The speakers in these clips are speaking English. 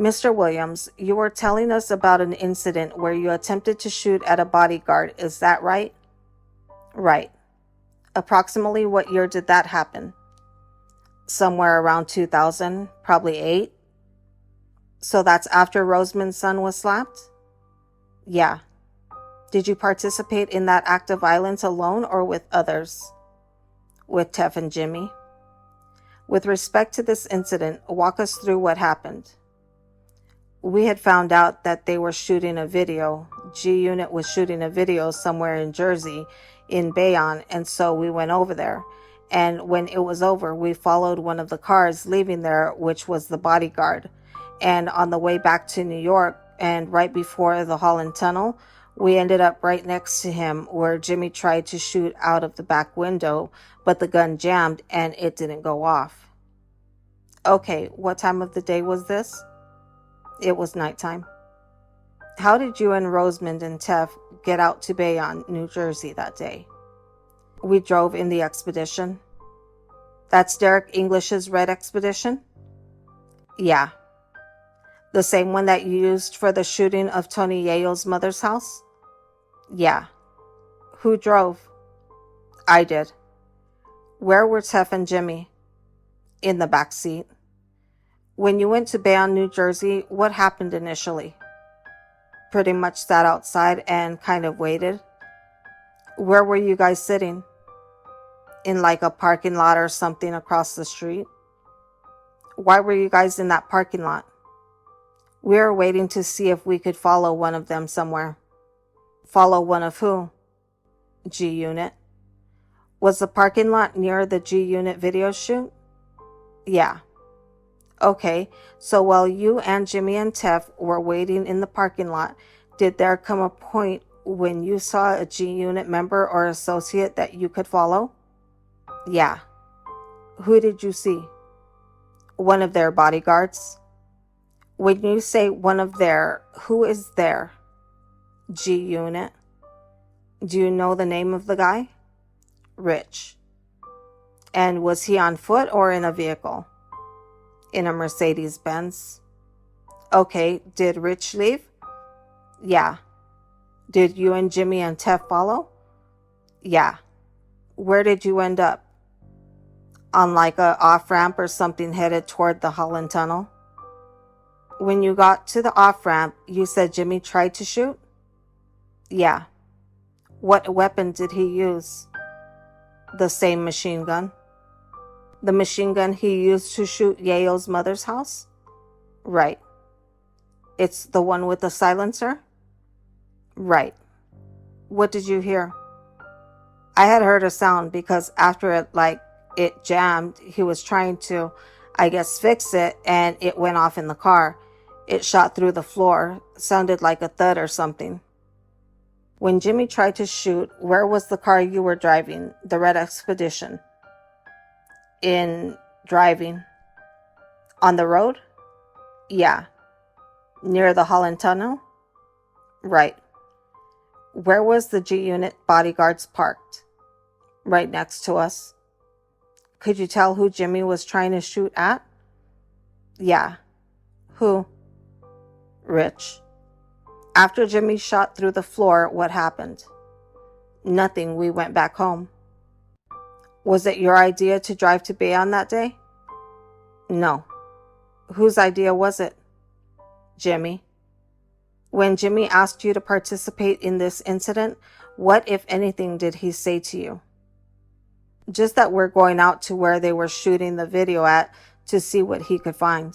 Mr. Williams, you were telling us about an incident where you attempted to shoot at a bodyguard, is that right? Right. Approximately what year did that happen? Somewhere around 2000, probably 8. So that's after Rosamond's son was slapped? Yeah. Did you participate in that act of violence alone or with others? With Teff and Jimmy. With respect to this incident, walk us through what happened. We had found out that they were shooting a video. G Unit was shooting a video somewhere in Jersey, in Bayonne, and so we went over there. And when it was over, we followed one of the cars leaving there, which was the bodyguard. And on the way back to New York, and right before the Holland Tunnel, we ended up right next to him where Jimmy tried to shoot out of the back window, but the gun jammed and it didn't go off. Okay, what time of the day was this? It was nighttime. How did you and Rosamond and Teff get out to Bayonne, New Jersey that day? We drove in the Expedition. That's Derek English's red Expedition? Yeah. The same one that you used for the shooting of Tony Yayo's mother's house? Yeah. Who drove? I did. Where were Teff and Jimmy? In the back seat. When you went to Bayonne, New Jersey, what happened initially? Pretty much sat outside and kind of waited. Where were you guys sitting? In like a parking lot or something across the street? Why were you guys in that parking lot? We were waiting to see if we could follow one of them somewhere. Follow one of who? G Unit. Was the parking lot near the G Unit video shoot? Yeah. Okay, so while you and Jimmy and Teff were waiting in the parking lot, did there come a point when you saw a G Unit member or associate that you could follow? Yeah. Who did you see? One of their bodyguards. When you say one of their, who is there? G Unit. Do you know the name of the guy? Rich. And was he on foot or in a vehicle? In a Mercedes-Benz. Okay, did Rich leave? Yeah. Did you and Jimmy and Teff follow? Yeah. Where did you end up? On like a off-ramp or something headed toward the Holland Tunnel? When you got to the off-ramp, you said Jimmy tried to shoot? Yeah. What weapon did he use? The same machine gun. The machine gun he used to shoot Yayo's mother's house? Right. It's the one with the silencer? Right. What did you hear? I had heard a sound because after it jammed, he was trying to, I guess, fix it, and it went off in the car. It shot through the floor, sounded like a thud or something. When Jimmy tried to shoot, where was the car you were driving, the red Expedition? In driving. On the road? Yeah. Near the Holland Tunnel? Right. Where was the G Unit bodyguards parked? Right next to us. Could you tell who Jimmy was trying to shoot at? Yeah. Who? Rich. After Jimmy shot through the floor, what happened? Nothing. We went back home. Was it your idea to drive to Bayonne that day? No. Whose idea was it? Jimmy. When Jimmy asked you to participate in this incident, what, if anything, did he say to you? Just that we're going out to where they were shooting the video at to see what he could find.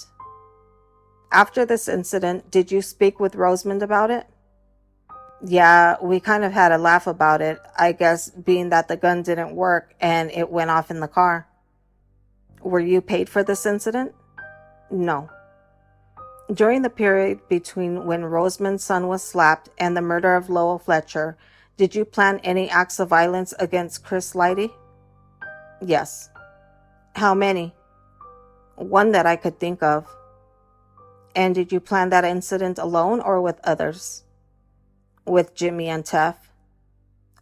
After this incident, did you speak with Rosamond about it? Yeah, we kind of had a laugh about it, I guess, being that the gun didn't work and it went off in the car. Were you paid for this incident? No. During the period between when Rosamond's son was slapped and the murder of Lowell Fletcher, did you plan any acts of violence against Chris Lighty? Yes. How many? One that I could think of. And did you plan that incident alone or with others? With Jimmy and Teff.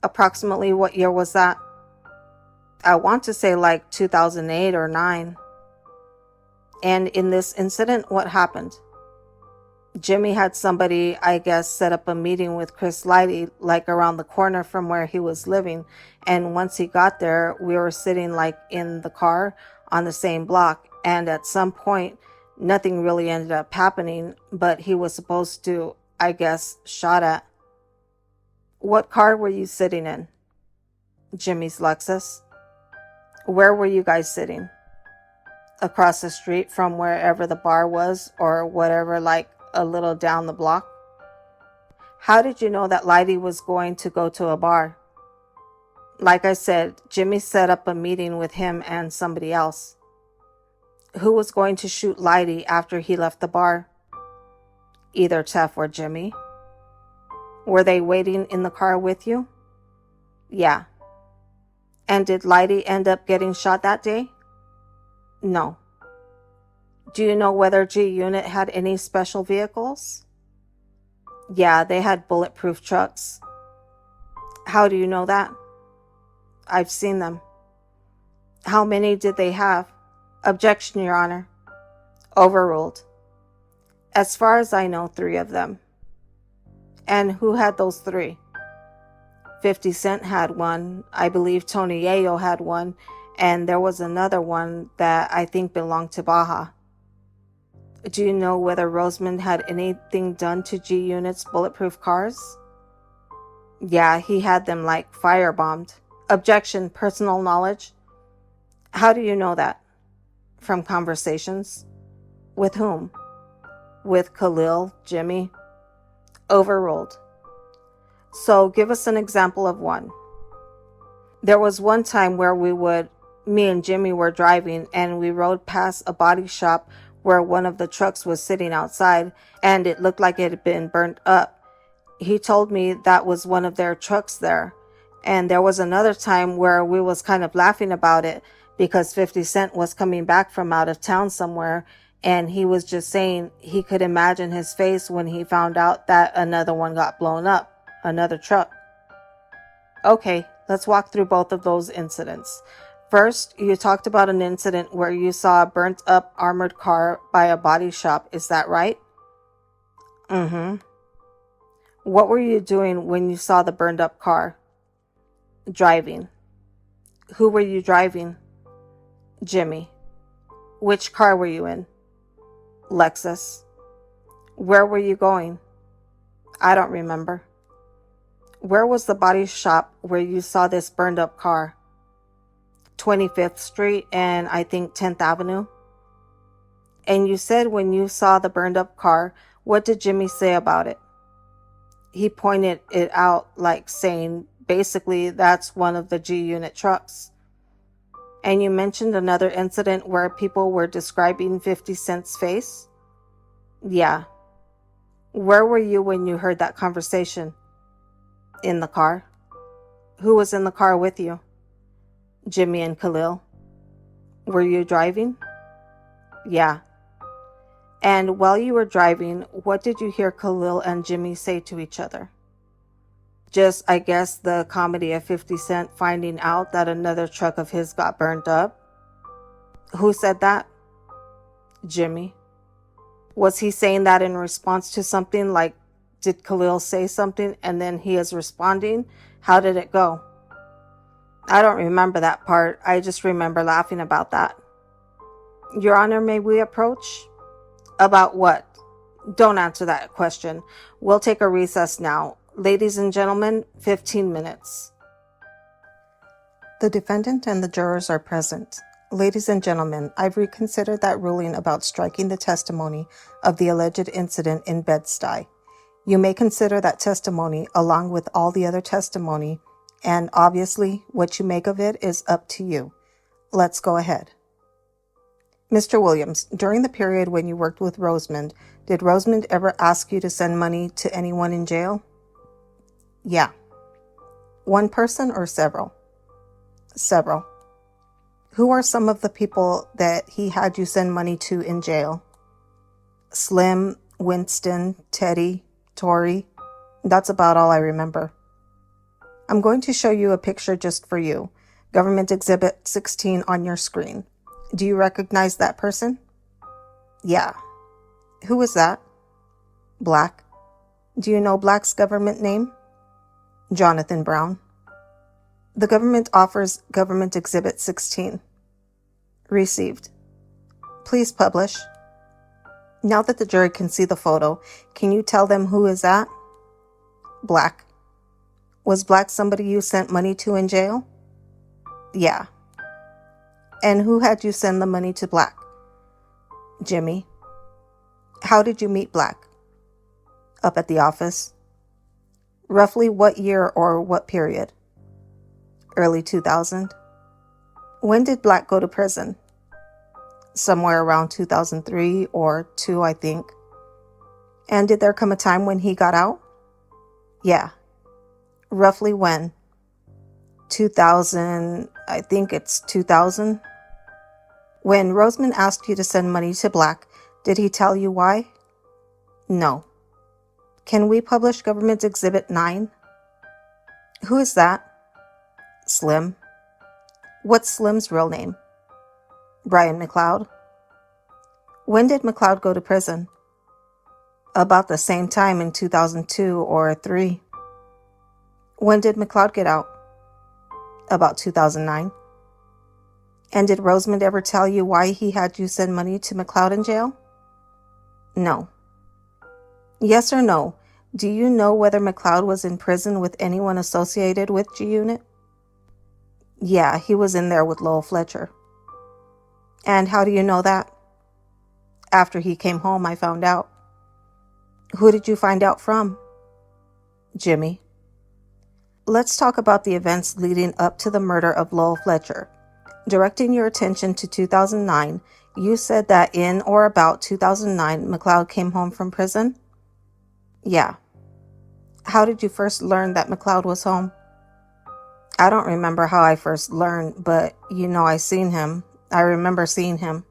Approximately what year was that? I want to say like 2008 or 9. And in this incident, what happened? Jimmy had somebody, I guess, set up a meeting with Chris Lighty, like around the corner from where he was living. And once he got there, we were sitting like in the car on the same block. And at some point, nothing really ended up happening, but he was supposed to, I guess, shot at. What car were you sitting in? Jimmy's Lexus. Where were you guys sitting? Across the street from wherever the bar was, or whatever, like a little down the block? How did you know that Lighty was going to go to a bar? Like I said, Jimmy set up a meeting with him and somebody else. Who was going to shoot Lighty after he left the bar? Either Teff or Jimmy. Were they waiting in the car with you? Yeah. And did Lighty end up getting shot that day? No. Do you know whether G Unit had any special vehicles? Yeah, they had bulletproof trucks. How do you know that? I've seen them. How many did they have? Objection, Your Honor. Overruled. As far as I know, 3 of them. And who had those 3? 50 Cent had one. I believe Tony Yayo had one. And there was another one that I think belonged to Baja. Do you know whether Rosemond had anything done to G Unit's bulletproof cars? Yeah, he had them like firebombed. Objection, personal knowledge. How do you know that? From conversations. With whom? With Khalil, Jimmy. Overruled. So give us an example of one. There was one time where me and Jimmy were driving and we rode past a body shop where one of the trucks was sitting outside and it looked like it had been burnt up. He told me that was one of their trucks there. And there was another time where we was kind of laughing about it because 50 Cent was coming back from out of town somewhere and he was just saying he could imagine his face when he found out that another one got blown up, another truck. Okay, let's walk through both of those incidents. First, you talked about an incident where you saw a burnt up armored car by a body shop. Is that right? Mm-hmm. What were you doing when you saw the burned up car? Driving. Who were you driving? Jimmy. Which car were you in? Lexus. Where were you going? I don't remember. Where was the body shop where you saw this burned up car? 25th Street and I think 10th Avenue. And you said when you saw the burned up car, what did Jimmy say about it? He pointed it out like saying, basically, that's one of the G Unit trucks. And you mentioned another incident where people were describing 50 Cent's face? Yeah. Where were you when you heard that conversation? In the car. Who was in the car with you? Jimmy and Khalil. Were you driving? Yeah. And while you were driving, what did you hear Khalil and Jimmy say to each other? Just, I guess, the comedy of 50 Cent finding out that another truck of his got burned up. Who said that? Jimmy. Was he saying that in response to something? Like, did Khalil say something and then he is responding? How did it go? I don't remember that part. I just remember laughing about that. Your Honor, may we approach? About what? Don't answer that question. We'll take a recess now. Ladies and gentlemen, 15 minutes. The defendant and the jurors are present. Ladies and gentlemen, I've reconsidered that ruling about striking the testimony of the alleged incident in Bed-Stuy. You may consider that testimony along with all the other testimony, and obviously what you make of it is up to you. Let's go ahead. Mr. Williams, during the period when you worked with Rosemond, did Rosemond ever ask you to send money to anyone in jail? Yeah. One person or several? Several. Who are some of the people that he had you send money to in jail? Slim, Winston, Teddy, Tori. That's about all I remember. I'm going to show you a picture just for you. Government Exhibit 16 on your screen. Do you recognize that person? Yeah. Who is that? Black. Do you know Black's government name? Jonathan Brown. The government offers Government Exhibit 16. Received. Please publish. Now that the jury can see the photo, can you tell them who is that? Black. Was Black somebody you sent money to in jail? Yeah. And who had you send the money to Black? Jimmy. How did you meet Black? Up at the office. Roughly what year or what period? Early 2000. When did Black go to prison? Somewhere around 2003 or 2, I think. And did there come a time when he got out? Yeah. Roughly when? 2000, I think it's 2000. When Roseman asked you to send money to Black, did he tell you why? No. Can we publish Government Exhibit 9? Who is that? Slim. What's Slim's real name? Brian McLeod. When did McLeod go to prison? About the same time in 2002 or 3. When did McLeod get out? About 2009. And did Rosemond ever tell you why he had you send money to McLeod in jail? No. Yes or no, do you know whether McLeod was in prison with anyone associated with G-Unit? Yeah, he was in there with Lowell Fletcher. And how do you know that? After he came home, I found out. Who did you find out from? Jimmy. Let's talk about the events leading up to the murder of Lowell Fletcher. Directing your attention to 2009, you said that in or about 2009, McLeod came home from prison? Yeah. How did you first learn that McLeod was home? I don't remember how I first learned, but I seen him. I remember seeing him.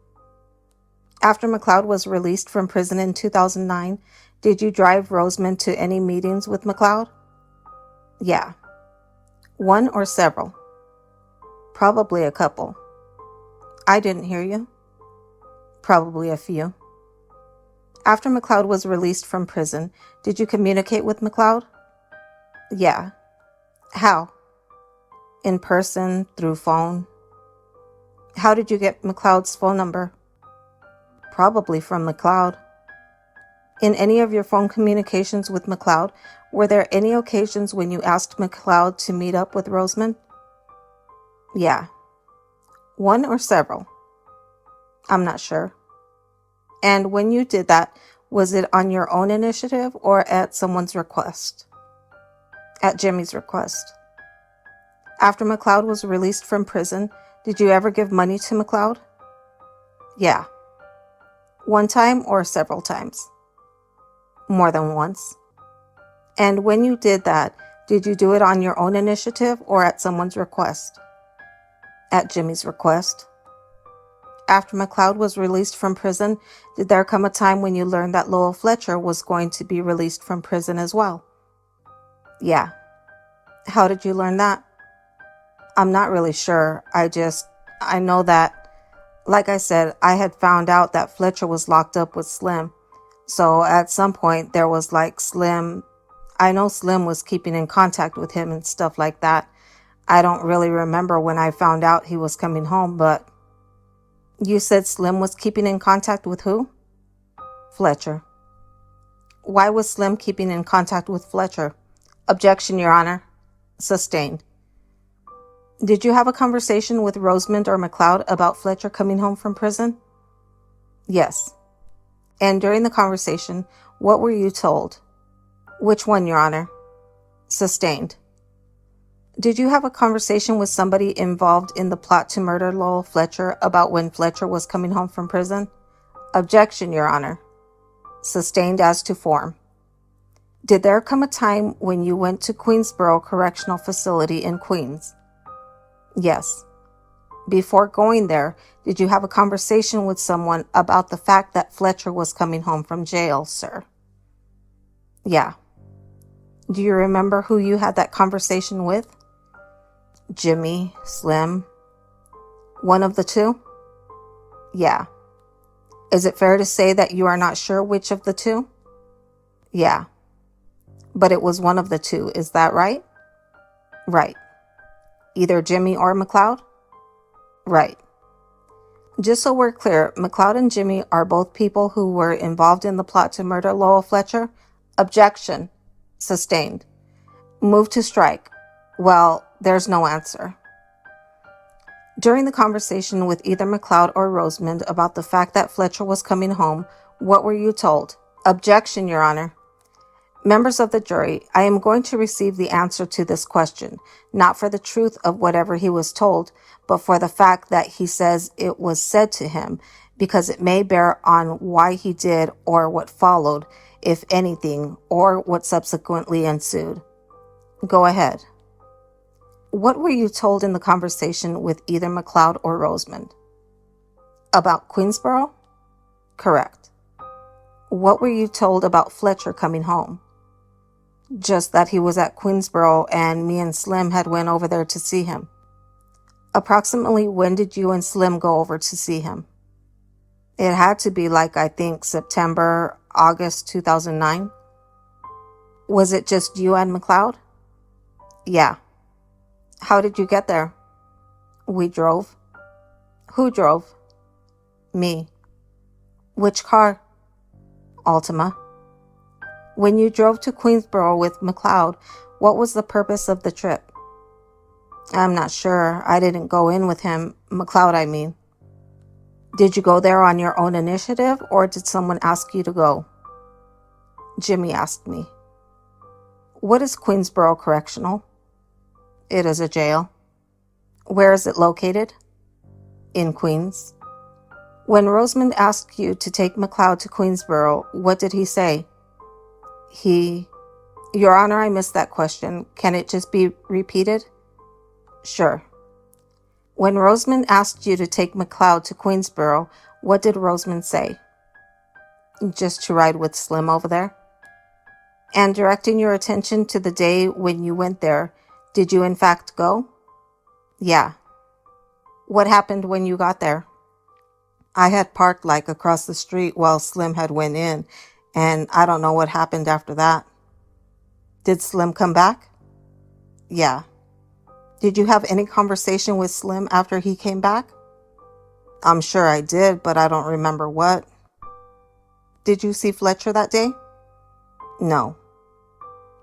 After McLeod was released from prison in 2009, did you drive Rosemond to any meetings with McLeod? Yeah. One or several? Probably a couple. I didn't hear you. Probably a few. After McLeod was released from prison, did you communicate with McLeod? Yeah. How? In person, through phone. How did you get McLeod's phone number? Probably from McLeod. In any of your phone communications with McLeod, were there any occasions when you asked McLeod to meet up with Rosemond? Yeah. One or several? I'm not sure. And when you did that, was it on your own initiative or at someone's request? At Jimmy's request. After McLeod was released from prison, did you ever give money to McLeod? Yeah. One time or several times? More than once. And when you did that, did you do it on your own initiative or at someone's request? At Jimmy's request. After McLeod was released from prison, did there come a time when you learned that Lowell Fletcher was going to be released from prison as well? Yeah. How did you learn that? I'm not really sure. I know that, like I said, I had found out that Fletcher was locked up with Slim. So at some point there was Slim. I know Slim was keeping in contact with him and stuff like that. I don't really remember when I found out he was coming home, but you said Slim was keeping in contact with who? Fletcher. Why was Slim keeping in contact with Fletcher? Objection, Your Honor. Sustained. Did you have a conversation with Rosemond or McLeod about Fletcher coming home from prison? Yes. And during the conversation, what were you told? Which one, Your Honor? Sustained. Did you have a conversation with somebody involved in the plot to murder Lowell Fletcher about when Fletcher was coming home from prison? Objection, Your Honor. Sustained as to form. Did there come a time when you went to Queensboro Correctional Facility in Queens? Yes. Before going there, did you have a conversation with someone about the fact that Fletcher was coming home from jail, sir? Yeah. Do you remember who you had that conversation with? Jimmy, Slim. One of the two? Yeah. Is it fair to say that you are not sure which of the two? Yeah, but it was one of the two. Is that right? Right. Either Jimmy or McLeod? Right. Just so we're clear, McLeod and Jimmy are both people who were involved in the plot to murder Lowell Fletcher? Objection. Sustained. Move to strike. Well, there's no answer. During the conversation with either McLeod or Rosamond about the fact that Fletcher was coming home, what were you told? Objection, Your Honor. Members of the jury, I am going to receive the answer to this question, not for the truth of whatever he was told, but for the fact that he says it was said to him, because it may bear on why he did or what followed, if anything, or what subsequently ensued. Go ahead. What were you told in the conversation with either McLeod or Rosamond? About Queensboro? Correct. What were you told about Fletcher coming home? Just that he was at Queensboro and me and Slim had went over there to see him. Approximately when did you and Slim go over to see him? It had to be I think September, August 2009. Was it just you and McLeod? Yeah. How did you get there? We drove. Who drove? Me. Which car? Altima. When you drove to Queensboro with McLeod, what was the purpose of the trip? I'm not sure. I didn't go in with him. McLeod, I mean. Did you go there on your own initiative, or did someone ask you to go? Jimmy asked me. What is Queensboro Correctional? It is a jail. Where is it located? In Queens. When Rosamond asked you to take McLeod to Queensboro, what did he say? Your Honor, I missed that question. Can it just be repeated? Sure. When Rosamond asked you to take McLeod to Queensboro, what did Rosamond say? Just to ride with Slim over there. And directing your attention to the day when you went there, did you in fact go? Yeah. What happened when you got there? I had parked across the street while Slim had went in, and I don't know what happened after that. Did Slim come back? Yeah. Did you have any conversation with Slim after he came back? I'm sure I did, but I don't remember what. Did you see Fletcher that day? No.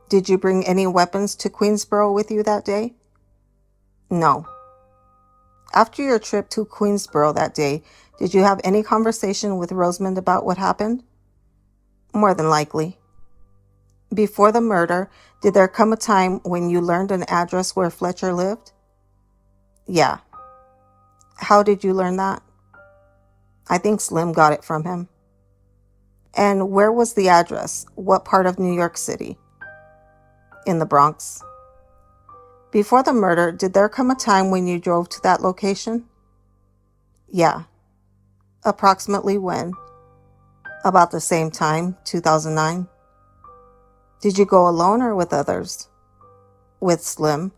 Did you bring any weapons to Queensboro with you that day? No. After your trip to Queensboro that day, did you have any conversation with Rosamond about what happened? More than likely. Before the murder, did there come a time when you learned an address where Fletcher lived? Yeah. How did you learn that? I think Slim got it from him. And where was the address? What part of New York City? In the Bronx. Before the murder, did there come a time when you drove to that location? Yeah. Approximately when? About the same time, 2009. Did you go alone or with others? With Slim.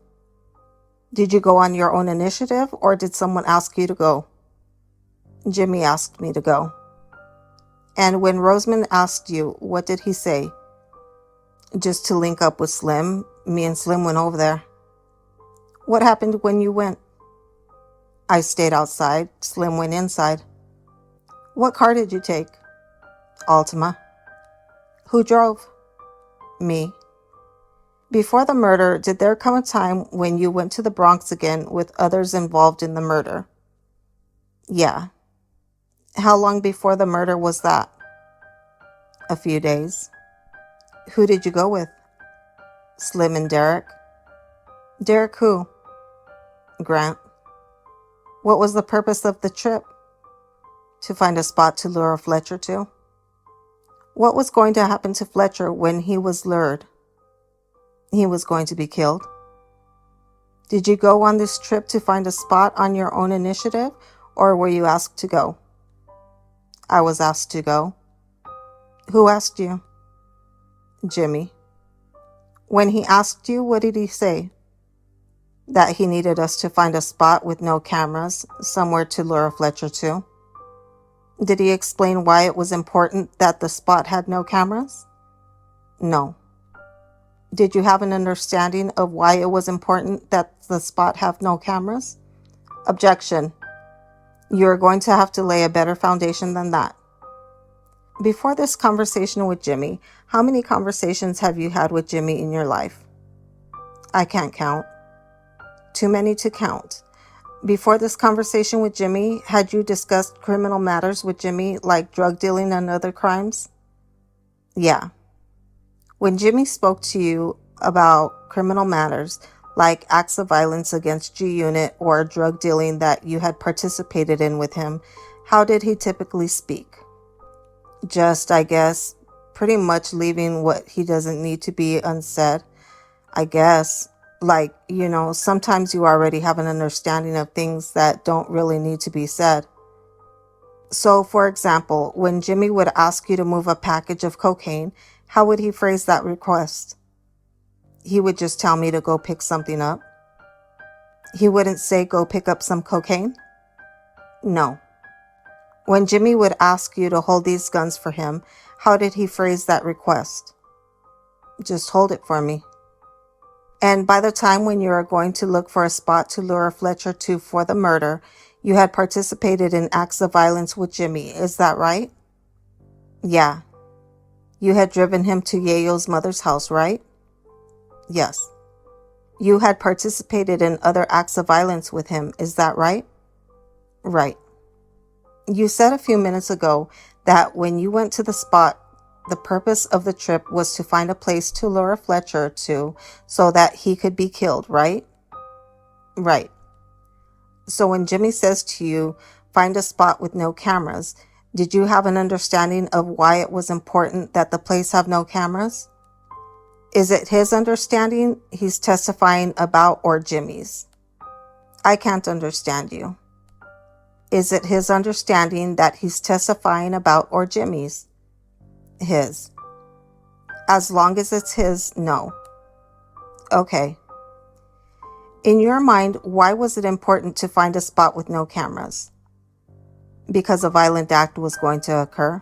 Did you go on your own initiative, or did someone ask you to go? Jimmy asked me to go. And when Rosamond asked you, what did he say? Just to link up with Slim. Me and Slim went over there. What happened when you went? I stayed outside. Slim went inside. What car did you take? Altima. Who drove? Me. Before the murder, did there come a time when you went to the Bronx again with others involved in the murder? Yeah. How long before the murder was that? A few days. Who did you go with? Slim and Derek. Derek who? Grant. What was the purpose of the trip? To find a spot to lure Fletcher to. What was going to happen to Fletcher when he was lured? He was going to be killed. Did you go on this trip to find a spot on your own initiative, or were you asked to go? I was asked to go. Who asked you? Jimmy. When he asked you, what did he say? That he needed us to find a spot with no cameras, somewhere to lure Fletcher to. Did he explain why it was important that the spot had no cameras? No. Did you have an understanding of why it was important that the spot have no cameras? Objection. You're going to have to lay a better foundation than that. Before this conversation with Jimmy, how many conversations have you had with Jimmy in your life? I can't count. Too many to count. Before this conversation with Jimmy, had you discussed criminal matters with Jimmy, like drug dealing and other crimes? Yeah. When Jimmy spoke to you about criminal matters, like acts of violence against G Unit or drug dealing that you had participated in with him, how did he typically speak? Just, I guess, pretty much leaving what he doesn't need to be unsaid. I guess, like, sometimes you already have an understanding of things that don't really need to be said. So, for example, when Jimmy would ask you to move a package of cocaine, how would he phrase that request? He would just tell me to go pick something up. He wouldn't say, go pick up some cocaine? No. When Jimmy would ask you to hold these guns for him, how did he phrase that request? Just hold it for me. And by the time when you are going to look for a spot to lure Fletcher to for the murder, you had participated in acts of violence with Jimmy, is that right? Yeah. You had driven him to Yayo's mother's house, right? Yes. You had participated in other acts of violence with him, is that right? Right. You said a few minutes ago that when you went to the spot, the purpose of the trip was to find a place to lure Fletcher to so that he could be killed, right? Right. So when Jimmy says to you, find a spot with no cameras, did you have an understanding of why it was important that the place have no cameras? Is it his understanding he's testifying about or Jimmy's? I can't understand you. Is it his understanding that he's testifying about or Jimmy's? His. As long as it's his, no. Okay. In your mind, why was it important to find a spot with no cameras? Because a violent act was going to occur?